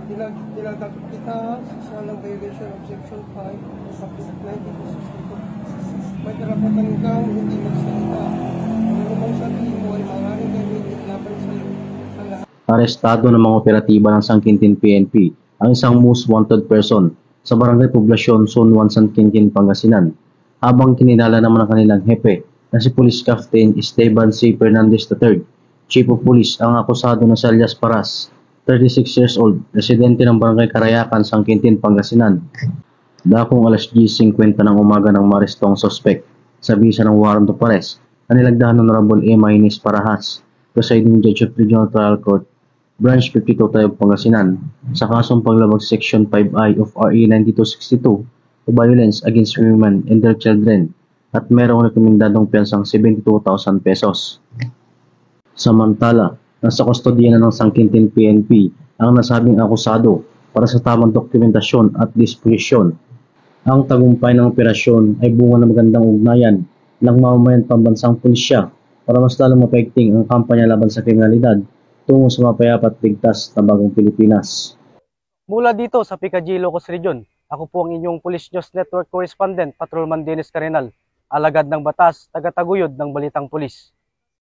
Dinadakot kita sa salang violation of Section 5 of Public 1962. May karapatan kang hindi magsalita. Ano namang sabihin mo ay maaaring gamitin laban sa iyo sa lahat. Arestado ng mga operatiba ng San Quintin PNP ang isang most wanted person sa Barangay Poblasyon, Zone 1, San Quintin, Pangasinan, habang kinilala naman ang kanilang hepe na si Police Captain Esteban C. Fernandez III, Chief of Police, ang akusado na si alias Paras, 36 years old, residente ng Barangay Karayakan, San Quintin, Pangasinan. Dakong alas 10:50 ng umaga ng marestong suspect sa bisa ng warrant of arrest na nilagdahan ng Honorable Emma Ines Parahas, Presiding Judge of Regional Trial Court, Branch 52 Tayog, Pangasinan, sa kasong paglabag Section 5I of RA 9262 o Violence Against Women and Their Children at merong rekomendadong piyensang 72,000 pesos. Samantala, nasa kustodiya na ng San Quintin PNP ang nasabing akusado para sa tamang dokumentasyon at disposisyon. Ang tagumpay ng operasyon ay bunga ng magandang ugnayan ng mamamayan pambansang pulisya para mas lalong mapaigting ang kampanya laban sa kriminalidad tungo sa mapayapa at ligtas na bagong Pilipinas. Mula dito sa PKG Ilocos Region, ako po ang inyong Police News Network Correspondent, Patrolman Dennis Carenal, alagad ng batas, tagataguyod ng Balitang Pulis.